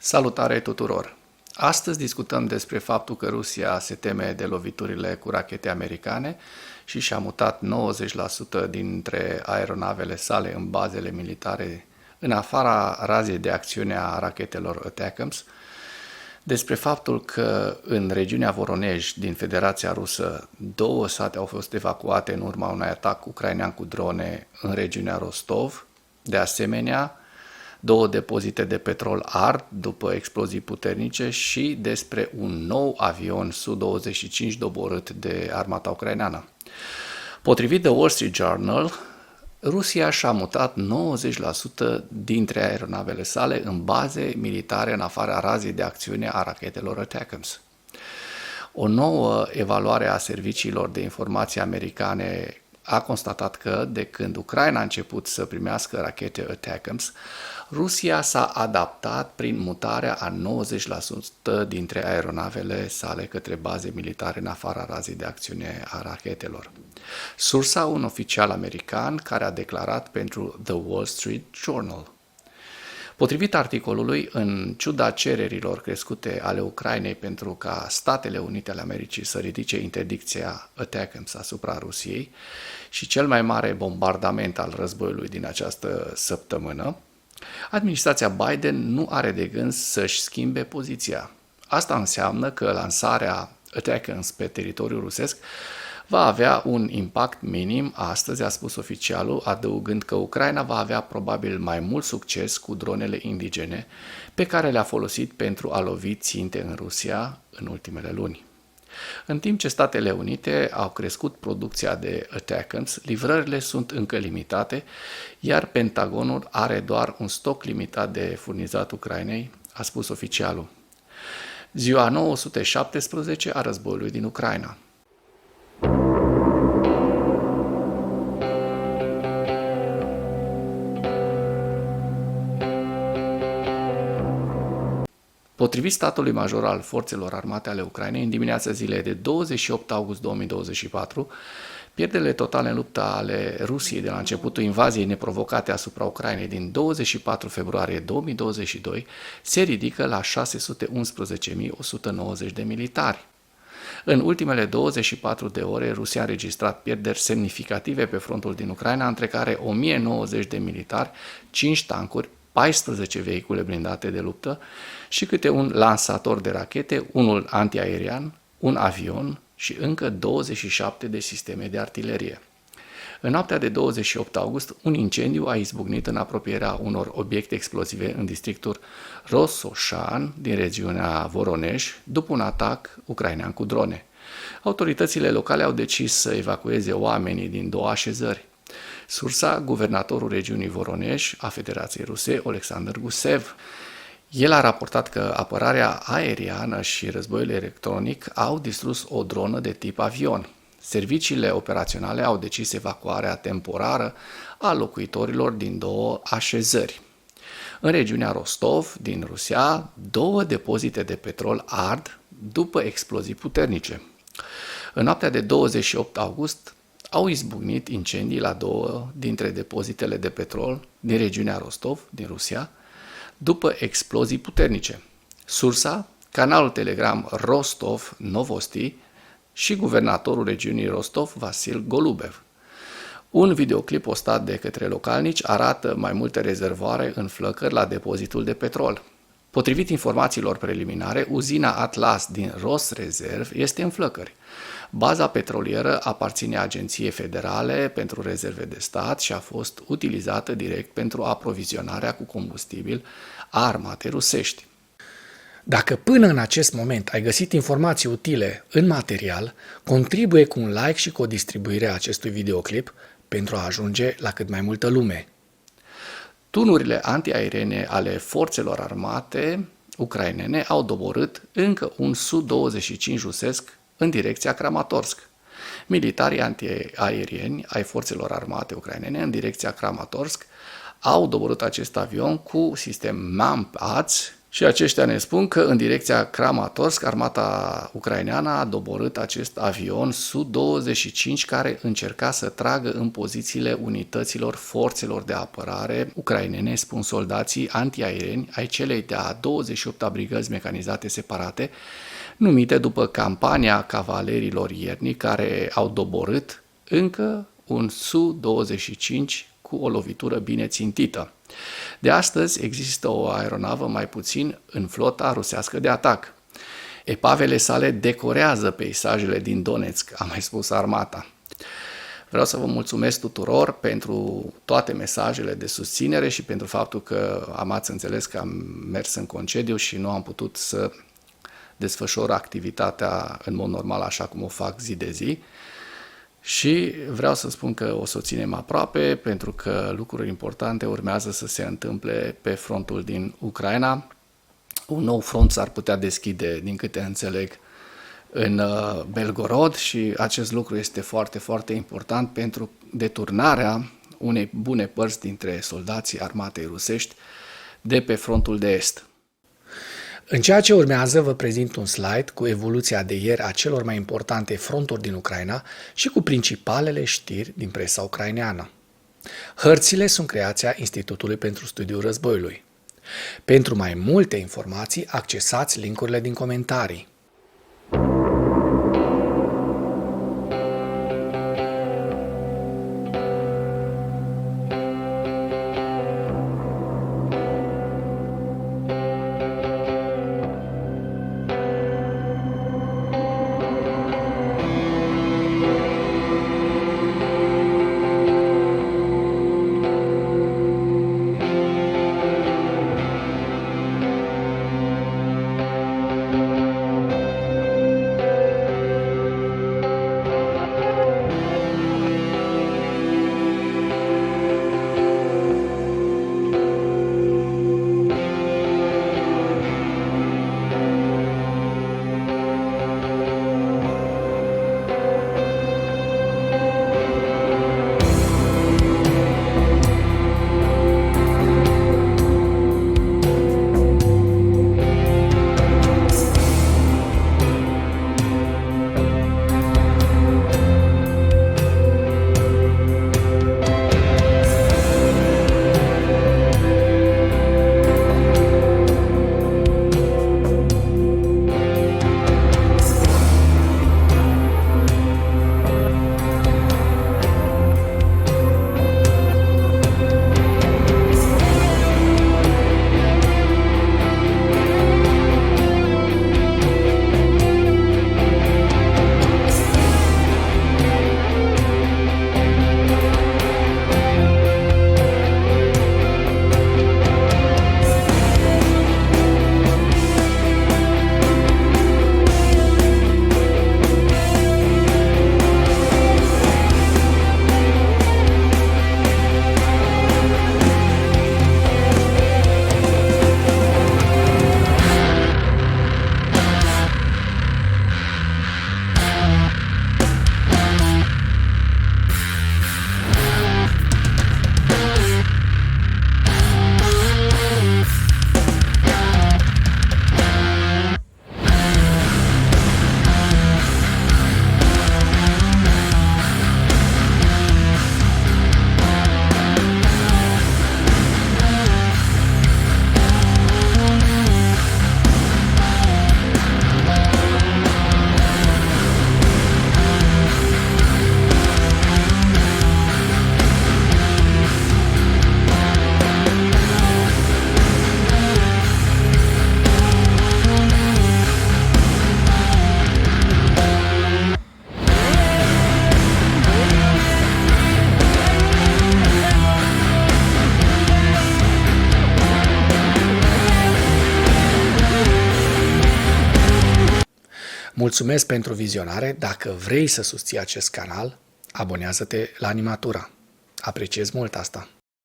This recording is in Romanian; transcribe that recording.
Salutare tuturor! Astăzi discutăm despre faptul că Rusia se teme de loviturile cu rachete americane și și-a mutat 90% dintre aeronavele sale în bazele militare în afara razei de acțiune a rachetelor ATACMS, despre faptul că în regiunea Voronej din Federația Rusă 2 sate au fost evacuate în urma unui atac ucrainean cu drone în regiunea Rostov, de asemenea 2 depozite de petrol ard după explozii puternice și despre un nou avion Su-25 doborât de armata ucraineană. Potrivit The Wall Street Journal, Rusia și-a mutat 90% dintre aeronavele sale în baze militare în afara razei de acțiune a rachetelor ATACMS. O nouă evaluare a serviciilor de informații americane a constatat că, de când Ucraina a început să primească rachete ATACMS, Rusia s-a adaptat prin mutarea a 90% dintre aeronavele sale către baze militare în afara razei de acțiune a rachetelor. Sursa, un oficial american care a declarat pentru The Wall Street Journal. Potrivit articolului, în ciuda cererilor crescute ale Ucrainei pentru ca Statele Unite ale Americii să ridice interdicția ATACMS asupra Rusiei și cel mai mare bombardament al războiului din această săptămână, administrația Biden nu are de gând să-și schimbe poziția. Asta înseamnă că lansarea ATACMS pe teritoriul rusesc va avea un impact minim astăzi, a spus oficialul, adăugând că Ucraina va avea probabil mai mult succes cu dronele indigene pe care le-a folosit pentru a lovi ținte în Rusia în ultimele luni. În timp ce Statele Unite au crescut producția de ATACMS, livrările sunt încă limitate, iar Pentagonul are doar un stoc limitat de furnizat Ucrainei, a spus oficialul. Ziua 917 a războiului din Ucraina. Potrivit statului major al forțelor armate ale Ucrainei, în dimineața zilei de 28 august 2024, pierderile totale în lupta ale Rusiei de la începutul invaziei neprovocate asupra Ucrainei din 24 februarie 2022 se ridică la 611.190 de militari. În ultimele 24 de ore, Rusia a înregistrat pierderi semnificative pe frontul din Ucraina, între care 1090 de militari, 5 tancuri, 14 vehicule blindate de luptă și câte un lansator de rachete, unul antiaerian, un avion și încă 27 de sisteme de artilerie. În noaptea de 28 august, un incendiu a izbucnit în apropierea unor obiecte explozive în districtul Rosoșan din regiunea Voronej, după un atac ucrainean cu drone. Autoritățile locale au decis să evacueze oamenii din 2 așezări. Sursa, guvernatorul regiunii Voronej a Federației Ruse, Oleksandr Gusev. El a raportat că apărarea aeriană și războiul electronic au distrus o dronă de tip avion. Serviciile operaționale au decis evacuarea temporară a locuitorilor din 2 așezări. În regiunea Rostov, din Rusia, 2 depozite de petrol ard după explozii puternice. În noaptea de 28 august, au izbucnit incendii la 2 dintre depozitele de petrol din regiunea Rostov, din Rusia, după explozii puternice. Sursa, canalul Telegram Rostov Novosti și guvernatorul regiunii Rostov, Vasil Golubev. Un videoclip postat de către localnici arată mai multe rezervoare în flăcări la depozitul de petrol. Potrivit informațiilor preliminare, uzina Atlas din Rosreserv este în flăcări. Baza petrolieră aparține Agenției Federale pentru Rezerve de Stat și a fost utilizată direct pentru aprovizionarea cu combustibil a armatei rusești. Dacă până în acest moment ai găsit informații utile în material, contribuie cu un like și cu o distribuire a acestui videoclip pentru a ajunge la cât mai multă lume. Tunurile antiaeriene ale forțelor armate ucrainene au doborât încă un Su-25 rusesc în direcția Kramatorsk. Militarii antiaerieni ai forțelor armate ucrainene în direcția Kramatorsk au doborât acest avion cu sistem MAMPADS Și aceștia ne spun că în direcția Kramatorsk, armata ucraineană a doborât acest avion Su-25 care încerca să tragă în pozițiile unităților forțelor de apărare ucrainene, spun soldații antiaerieni ai celei de-a 28-a brigăzi mecanizate separate, numite după campania cavalerilor ierni care au doborât încă un Su-25 cu o lovitură bine țintită. De astăzi există o aeronavă mai puțin în flota rusească de atac. Epavele sale decorează peisajele din Donetsk, a mai spus armata. Vreau să vă mulțumesc tuturor pentru toate mesajele de susținere și pentru faptul că ați înțeles că am mers în concediu și nu am putut să desfășor activitatea în mod normal așa cum o fac zi de zi. Și vreau să spun că o să o ținem aproape, pentru că lucruri importante urmează să se întâmple pe frontul din Ucraina. Un nou front s-ar putea deschide, din câte înțeleg, în Belgorod și acest lucru este foarte, foarte important pentru deturnarea unei bune părți dintre soldații armatei rusești de pe frontul de est. În ceea ce urmează vă prezint un slide cu evoluția de ieri a celor mai importante fronturi din Ucraina și cu principalele știri din presa ucraineană. Hărțile sunt creația Institutului pentru Studiul Războiului. Pentru mai multe informații, accesați link-urile din comentarii. Mulțumesc pentru vizionare. Dacă vrei să susții acest canal, abonează-te la Animatura. Apreciez mult asta.